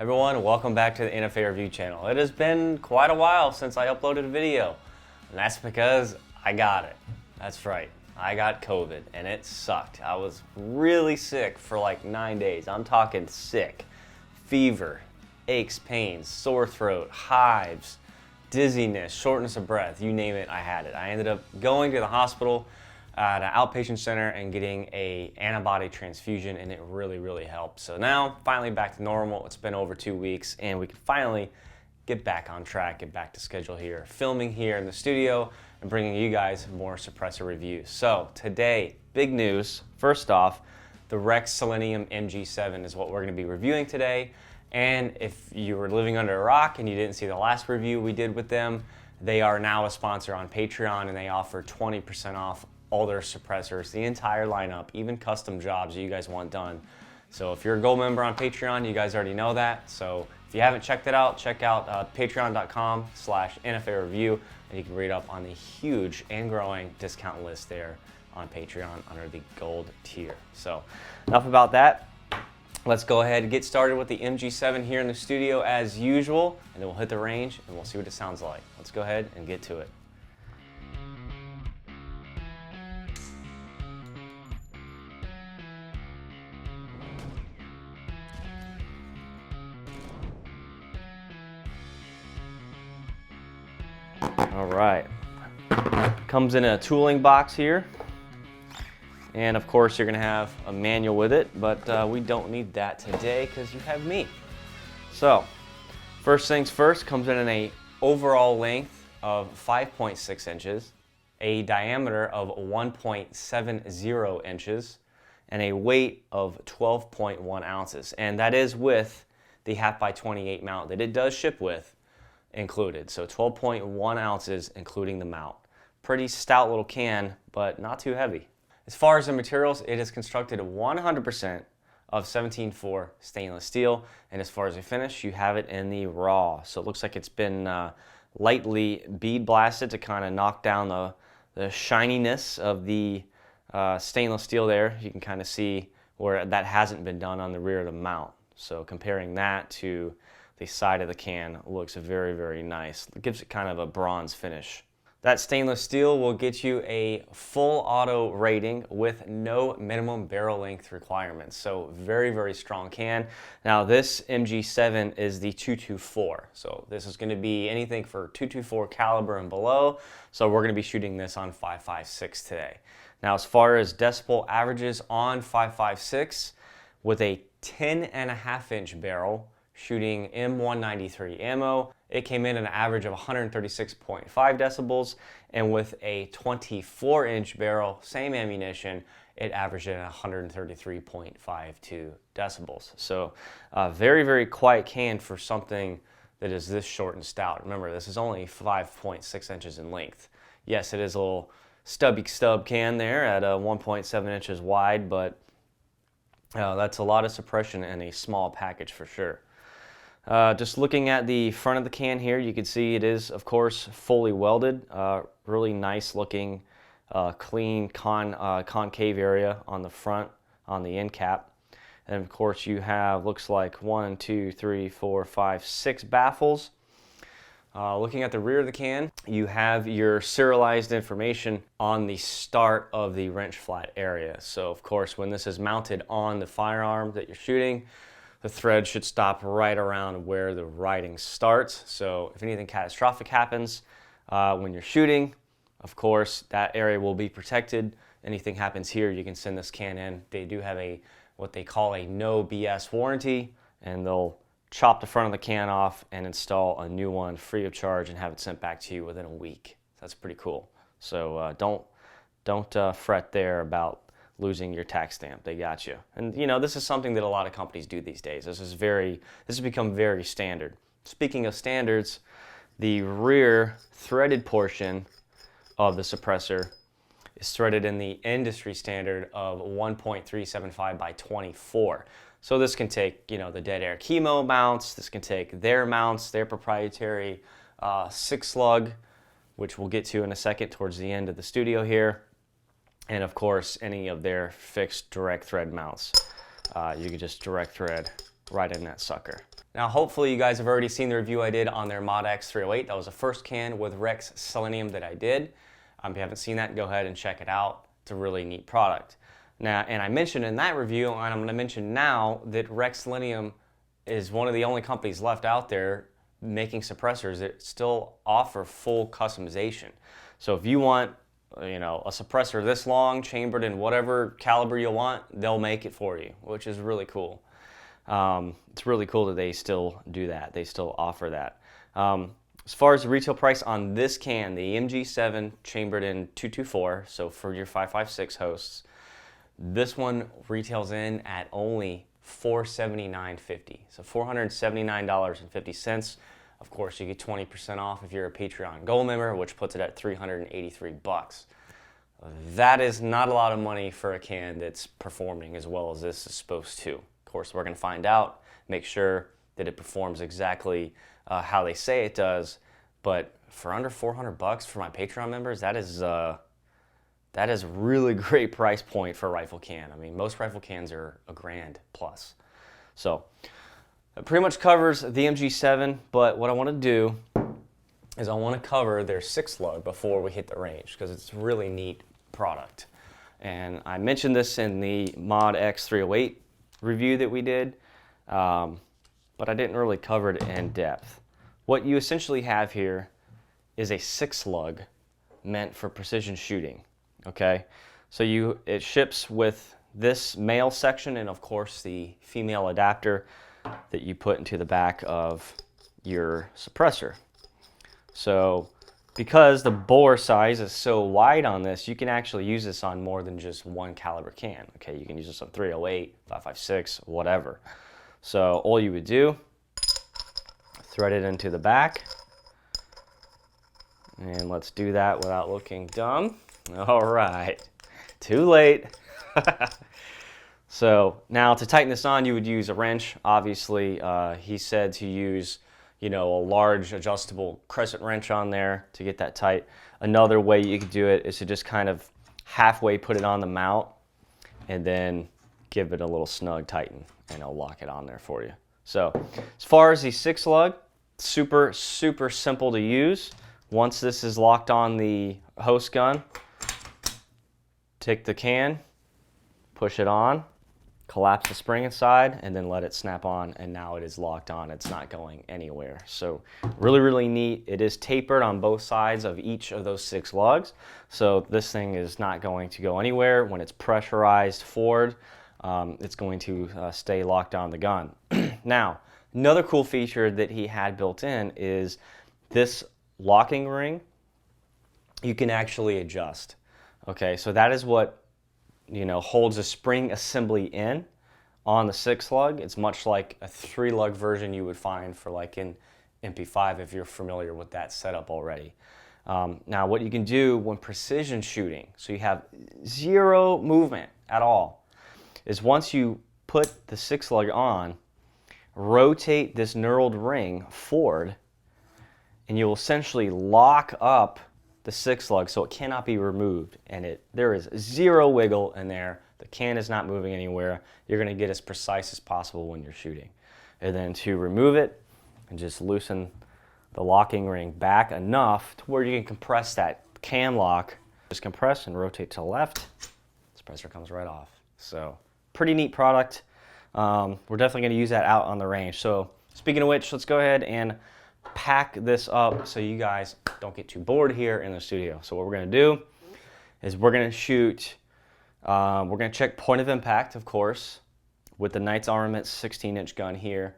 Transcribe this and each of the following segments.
Everyone, welcome back to the NFA Review channel. It has been quite a while since I uploaded a video, and that's because I got it. That's right, I got COVID, and it sucked. I was really sick for like 9 days. I'm talking sick. Fever, aches, pains, sore throat, hives, dizziness, shortness of breath, you name it, I had it. I ended up going to the hospital at an outpatient center and getting an antibody transfusion, and it really helped. So now, finally back to normal. It's been over 2 weeks, and we can finally get back on track, get back to schedule here, filming here in the studio, and bringing you guys more suppressor reviews. So today, big news. First off, the Rex Silentium MG7 is what we're going to be reviewing today. And if you were living under a rock and you didn't see the last review we did with them, they are now a sponsor on Patreon, and they offer 20% off all their suppressors, the entire lineup, even custom jobs that you guys want done. So if you're a gold member on Patreon, you guys already know that. So if you haven't checked it out, check out patreon.com/NFA Review, and you can read up on the huge and growing discount list there on Patreon under the gold tier. So enough about that. Let's go ahead and get started with the MG7 here in the studio as usual, and then we'll hit the range and we'll see what it sounds like. Let's go ahead and get to it. All right, comes in a tooling box here, and of course you're gonna have a manual with it, but we don't need that today because you have me. So first things first, comes in an overall length of 5.6 inches, a diameter of 1.70 inches, and a weight of 12.1 ounces, and that is with the 1/2x28 mount that it does ship with included. So 12.1 ounces including the mount. Pretty stout little can, but not too heavy. As far as the materials, it is constructed 100% of 17.4 stainless steel, and as far as the finish, you have it in the raw. So it looks like it's been lightly bead blasted to kind of knock down the shininess of the stainless steel there. You can kind of see where that hasn't been done on the rear of the mount. So comparing that to the side of the can, looks very nice. It gives it kind of a bronze finish. That stainless steel will get you a full auto rating with no minimum barrel length requirements. So very strong can. Now this MG7 is the 224. So this is going to be anything for 224 caliber and below. So we're going to be shooting this on 5.56 today. Now as far as decibel averages on 5.56, with a 10.5 inch barrel, shooting M193 ammo, it came in at an average of 136.5 decibels, and with a 24 inch barrel, same ammunition, it averaged at 133.52 decibels. So very quiet can for something that is this short and stout. Remember, this is only 5.6 inches in length. Yes, it is a little stub can there at 1.7 inches wide, but that's a lot of suppression in a small package for sure. Just looking at the front of the can here, you can see it is, of course, fully welded. Really nice looking, clean concave area on the front, on the end cap. And of course you have, looks like 1, 2, 3, 4, 5, 6 baffles. Looking at the rear of the can, you have your serialized information on the start of the wrench flat area. So of course, when this is mounted on the firearm that you're shooting, the thread should stop right around where the writing starts. So if anything catastrophic happens when you're shooting, of course, that area will be protected. Anything happens here, you can send this can in. They do have what they call a no BS warranty, and they'll chop the front of the can off and install a new one free of charge and have it sent back to you within a week. That's pretty cool. So don't fret there about losing your tax stamp. They got you. And you know, this is something that a lot of companies do these days. This has become very standard. Speaking of standards, the rear threaded portion of the suppressor is threaded in the industry standard of 1.375 by 24. So this can take, you know, the Dead Air Chemo mounts, this can take their mounts, their proprietary 6-slug, which we'll get to in a second towards the end of the studio here. And of course, any of their fixed direct thread mounts. You can just direct thread right in that sucker. Now, hopefully you guys have already seen the review I did on their Mod X308. That was the first can with Rex Silentium that I did. If you haven't seen that, go ahead and check it out. It's a really neat product. Now, and I mentioned in that review, and I'm going to mention now, that Rex Silentium is one of the only companies left out there making suppressors that still offer full customization. So if you want, you know, a suppressor this long, chambered in whatever caliber you want, they'll make it for you, which is really cool. It's really cool that they still do that. They still offer that. As far as the retail price on this can, the MG7 chambered in 224, so for your 556 hosts, this one retails in at only $479.50. So $479.50. Of course, you get 20% off if you're a Patreon Gold member, which puts it at $383. That is not a lot of money for a can that's performing as well as this is supposed to. Of course, we're going to find out, make sure that it performs exactly how they say it does. But for under $400 for my Patreon members, that is a really great price point for a rifle can. I mean, most rifle cans are $1,000 plus. So it pretty much covers the MG7, but what I want to do is I want to cover their 6-lug before we hit the range, because it's a really neat product. And I mentioned this in the Mod X308 review that we did, but I didn't really cover it in depth. What you essentially have here is a 6-lug meant for precision shooting. Okay, so it ships with this male section and of course the female adapter that you put into the back of your suppressor. So because the bore size is so wide on this, you can actually use this on more than just one caliber can. Okay, you can use this on 308, 556, whatever. So all you would do, thread it into the back, and let's do that without looking dumb. All right, too late. So now to tighten this on, you would use a wrench. Obviously, he said to use, you know, a large adjustable crescent wrench on there to get that tight. Another way you could do it is to just kind of halfway put it on the mount and then give it a little snug tighten, and it'll lock it on there for you. So as far as the 6-lug, super simple to use. Once this is locked on the host gun, take the can, push it on, collapse the spring inside, and then let it snap on, and now it is locked on. It's not going anywhere. So really neat. It is tapered on both sides of each of those 6 lugs, so this thing is not going to go anywhere. When it's pressurized forward, it's going to stay locked on the gun. Now, another cool feature that he had built in is this locking ring you can actually adjust. Okay, so that is what, you know, holds a spring assembly in on the 6-lug. It's much like a 3-lug version you would find for like in MP5 if you're familiar with that setup already. Now what you can do when precision shooting, so you have zero movement at all, is once you put the 6-lug on, rotate this knurled ring forward, and you'll essentially lock up the 6-lug so it cannot be removed, and there is zero wiggle in there. The can is not moving anywhere. You're going to get as precise as possible when you're shooting. And then to remove it, and just loosen the locking ring back enough to where you can compress that can lock. Just compress and rotate to the left. Suppressor comes right off. So pretty neat product. We're definitely going to use that out on the range. So speaking of which, let's go ahead and pack this up so you guys don't get too bored here in the studio. So what we're going to do is we're going to shoot, we're going to check point of impact, of course, with the Knights Armament 16-inch gun here.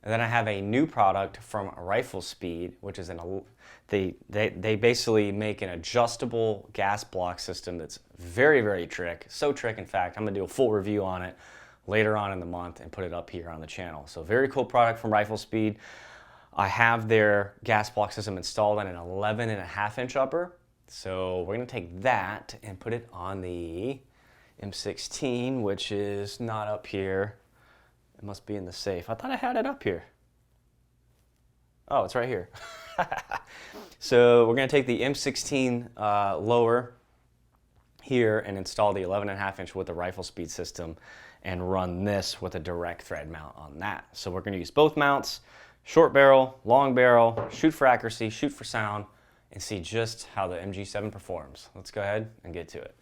And then I have a new product from Rifle Speed, which is they basically make an adjustable gas block system that's very trick. So trick, in fact, I'm going to do a full review on it later on in the month and put it up here on the channel. So very cool product from Rifle Speed. I have their gas block system installed on an 11.5-inch upper. So we're going to take that and put it on the M16, which is not up here. It must be in the safe. I thought I had it up here. Oh, it's right here. So we're going to take the M16 lower here and install the 11.5-inch with the Rifle Speed system. and run this with a direct thread mount on that. So we're going to use both mounts, short barrel, long barrel, shoot for accuracy, shoot for sound, and see just how the MG7 performs. Let's go ahead and get to it.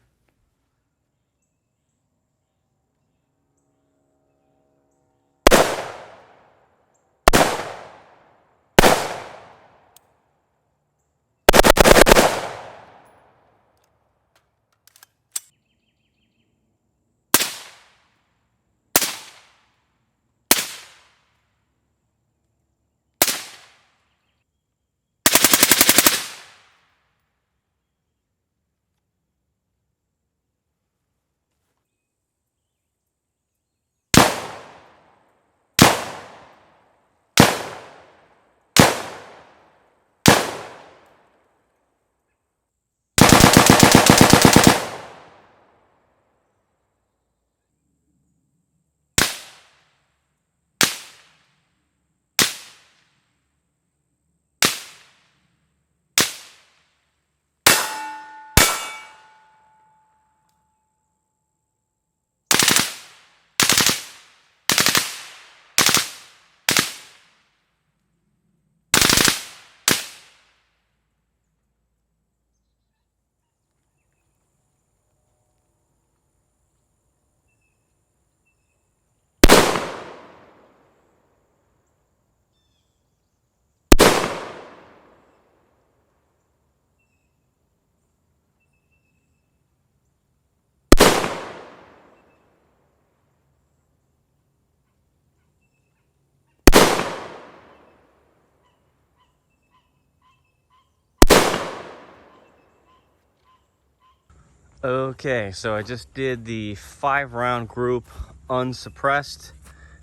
Okay, so I just did the 5-round group unsuppressed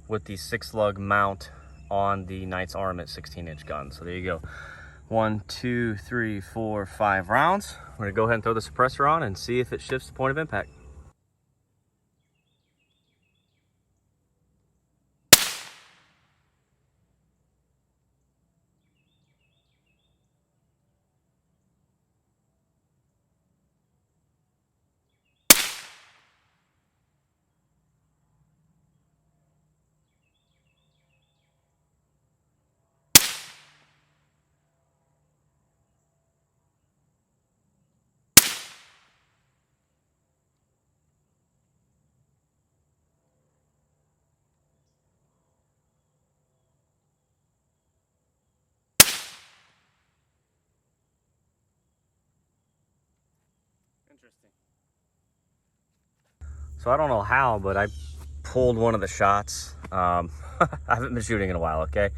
with the 6-lug mount on the Knight's Armament 16-inch gun. So there you go. 1, 2, 3, 4, 5 rounds. We're gonna go ahead and throw the suppressor on and see if it shifts the point of impact. Interesting. So I don't know how, but I pulled one of the shots. I haven't been shooting in a while, okay?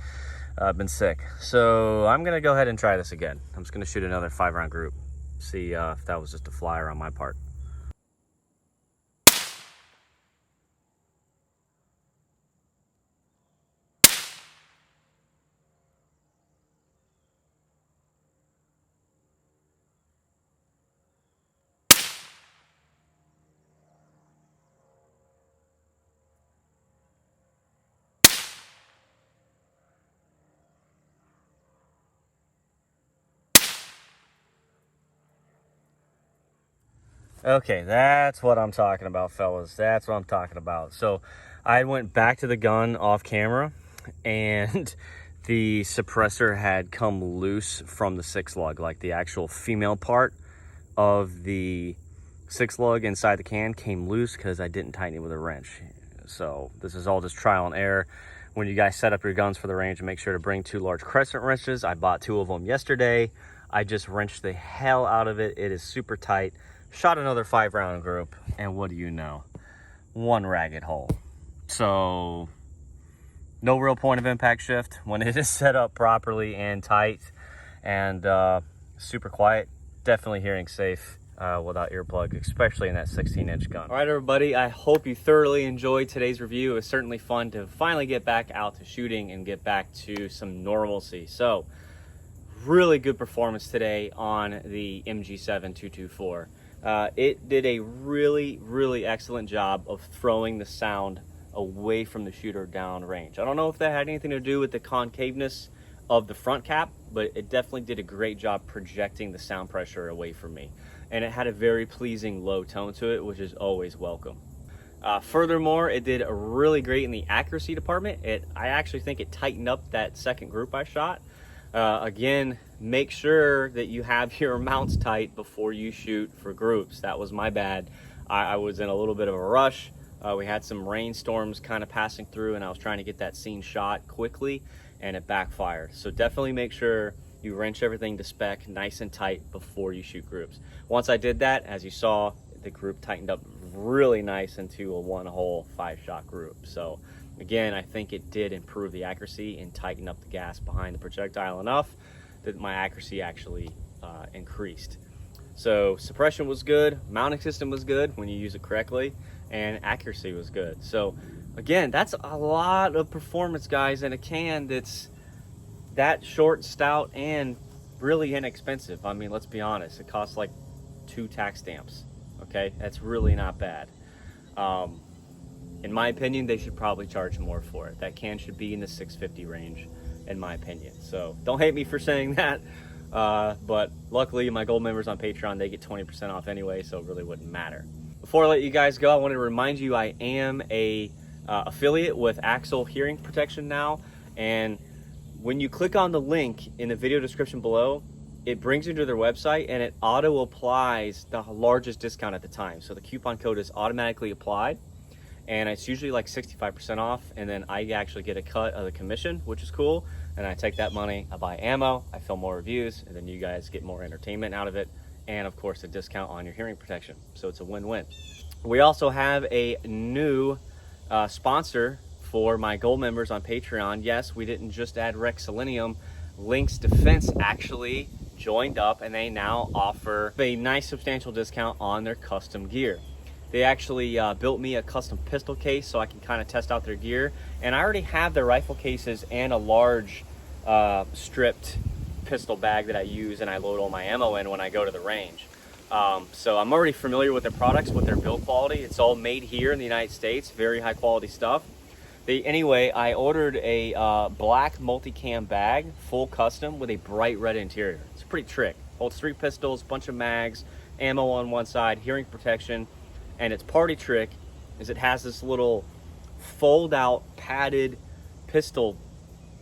I've been sick. So I'm gonna go ahead and try this again. I'm just gonna shoot another 5-round group. See if that was just a flyer on my part. Okay, that's what I'm talking about, fellas. That's what I'm talking about. So I went back to the gun off camera and the suppressor had come loose from the 6-lug, like the actual female part of the 6-lug inside the can came loose because I didn't tighten it with a wrench. So this is all just trial and error. When you guys set up your guns for the range, make sure to bring 2 large crescent wrenches. I bought 2 of them yesterday. I just wrenched the hell out of it. It is super tight. Shot another 5-round group, and what do you know? 1 ragged hole. So no real point of impact shift when it is set up properly and tight and super quiet. Definitely hearing safe without earplug, especially in that 16-inch gun. All right, everybody, I hope you thoroughly enjoyed today's review. It was certainly fun to finally get back out to shooting and get back to some normalcy. So really good performance today on the MG7 224. It did a really excellent job of throwing the sound away from the shooter down range. I don't know if that had anything to do with the concaveness of the front cap, but it definitely did a great job projecting the sound pressure away from me. And it had a very pleasing low tone to it, which is always welcome. Furthermore, it did really great in the accuracy department. I actually think it tightened up that second group I shot. Again, make sure that you have your mounts tight before you shoot for groups. That was my bad. I was in a little bit of a rush. We had some rainstorms kind of passing through, and I was trying to get that scene shot quickly, and it backfired. So definitely make sure you wrench everything to spec nice and tight before you shoot groups. Once I did that, as you saw, the group tightened up really nice into a 1-hole 5-shot group. So again, I think it did improve the accuracy and tighten up the gas behind the projectile enough that my accuracy actually increased. So suppression was good, mounting system was good when you use it correctly, and accuracy was good. So again, that's a lot of performance, guys, in a can that's that short, stout, and really inexpensive. I mean, let's be honest, it costs like 2 tax stamps. Okay, that's really not bad. In my opinion, they should probably charge more for it. That can should be in the $650 range, in my opinion. So don't hate me for saying that, but luckily my gold members on Patreon, they get 20% off anyway, so it really wouldn't matter. Before I let you guys go, I want to remind you I am a affiliate with Axle Hearing Protection now, and when you click on the link in the video description below, it brings you to their website and it auto applies the largest discount at the time. So the coupon code is automatically applied, and it's usually like 65% off, and then I actually get a cut of the commission, which is cool. And I take that money, I buy ammo, I film more reviews, and then you guys get more entertainment out of it, and of course a discount on your hearing protection. So it's a win-win. We also have a new sponsor for my gold members on Patreon. Yes, we didn't just add Silentium. Lynx Defense actually joined up, and they now offer a nice substantial discount on their custom gear. They actually built me a custom pistol case so I can kind of test out their gear, and I already have their rifle cases and a large stripped pistol bag that I use and I load all my ammo in when I go to the range. So I'm already familiar with their products, with their build quality. It's all made here in the United States, very high quality stuff. Anyway, I ordered a black multicam bag, full custom, with a bright red interior. It's a pretty trick. Holds 3 pistols, bunch of mags, ammo on one side, hearing protection, and its party trick is it has this little fold-out padded pistol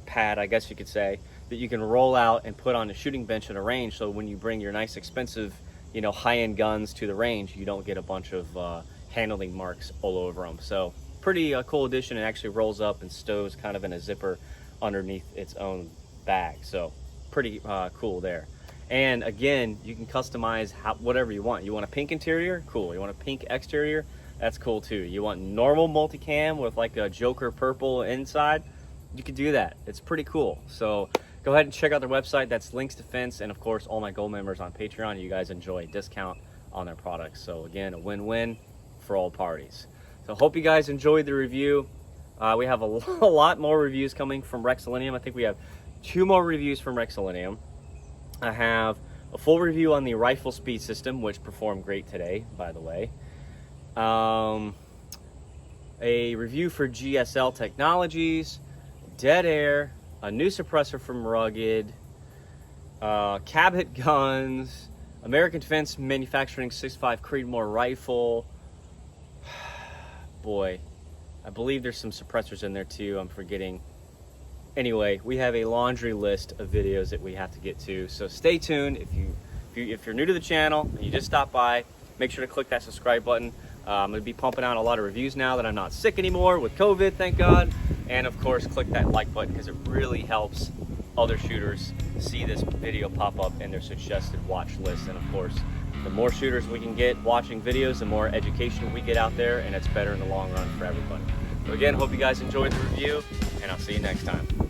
pad, I guess you could say, that you can roll out and put on a shooting bench at a range, so when you bring your nice expensive, you know, high-end guns to the range, you don't get a bunch of handling marks all over them. So pretty cool addition. It actually rolls up and stows kind of in a zipper underneath its own bag, so pretty cool there. And again, you can customize whatever you want. You want a pink interior? Cool. You want a pink exterior? That's cool too. You want normal multicam with like a Joker purple inside? You could do that. It's pretty cool. So go ahead and check out their website. That's Lynx Defense, and of course all my gold members on Patreon, you guys enjoy a discount on their products. So again, a win-win for all parties. So hope you guys enjoyed the review. We have a lot more reviews coming from Silentium. I think we have 2 more reviews from Silentium. I have a full review on the rifle speed system, which performed great today, by the way. A review for GSL Technologies, Dead Air, a new suppressor from Rugged, Cabot Guns, American Defense Manufacturing 6.5 Creedmoor rifle. Boy, I believe there's some suppressors in there too, I'm forgetting. Anyway, we have a laundry list of videos that we have to get to, so stay tuned. If you're new to the channel and you just stopped by, make sure to click that subscribe button. I'm going to be pumping out a lot of reviews now that I'm not sick anymore with COVID, thank God. And of course, click that like button because it really helps other shooters see this video pop up in their suggested watch list. And of course, the more shooters we can get watching videos, the more education we get out there, and it's better in the long run for everybody. So again, hope you guys enjoyed the review, and I'll see you next time.